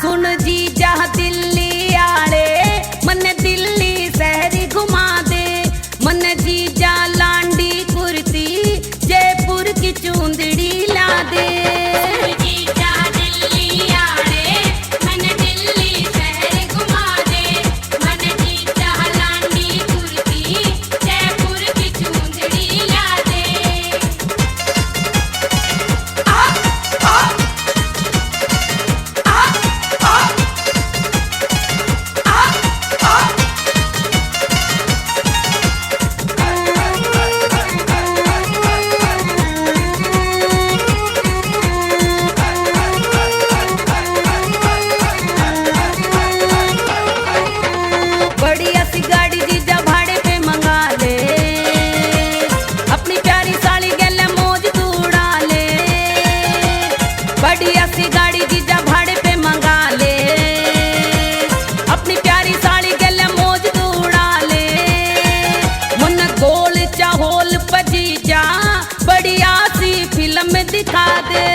सुन जी जा दिल्ली आड़े मन दिल्ली शहरी घुमा दे। मन जी जा लांडी कुर्ती जयपुर की चूंदड़ी ला दे। बढ़िया सी गाड़ी जीजा भाड़े पे मंगा ले, अपनी प्यारी साली गले मौज तू उड़ा ले। बढ़िया सी गाड़ी जीजा भाड़े पे मंगा ले, अपनी प्यारी साली गले मौज तू उड़ा ले। मन गोल चाहोल पजीजा बढ़िया सी फिल्म दिखा दे।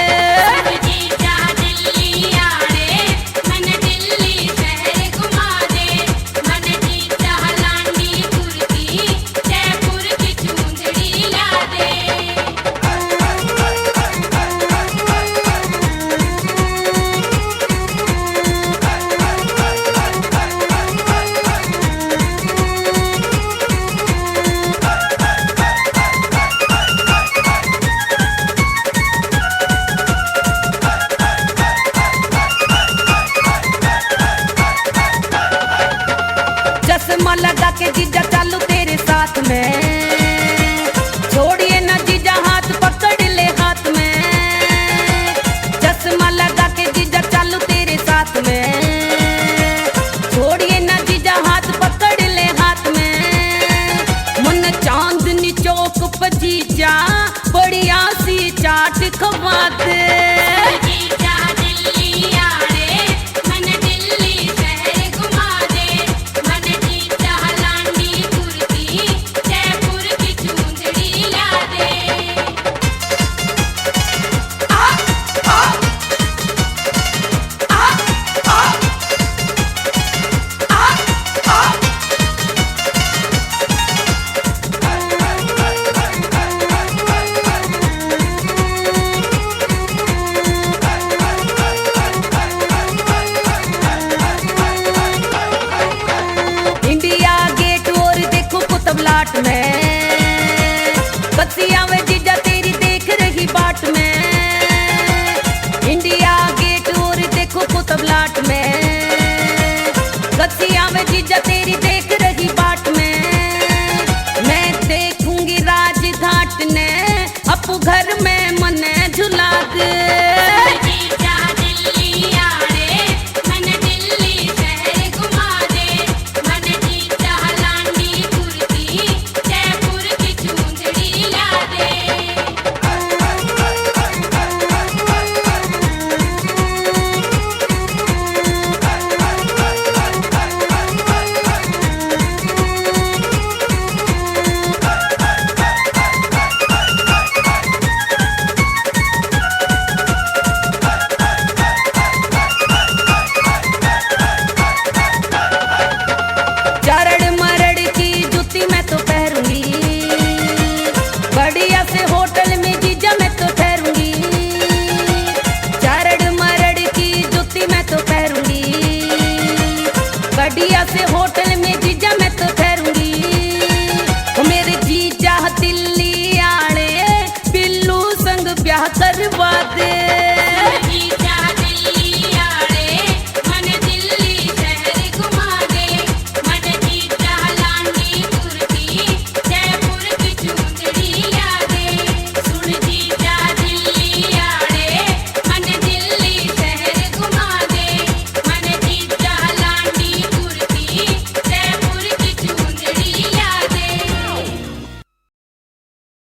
चश्मा लगा के जीजा चालू तेरे साथ में, छोड़िए ना जीजा हाथ पकड़ ले हाथ में। चश्मा लगा के जीजा चालू तेरे साथ में, छोड़िए ना जीजा हाथ पकड़ ले हाथ में। मन चांदनी चौक पर जीजा बढ़िया सी चाट खवा दे।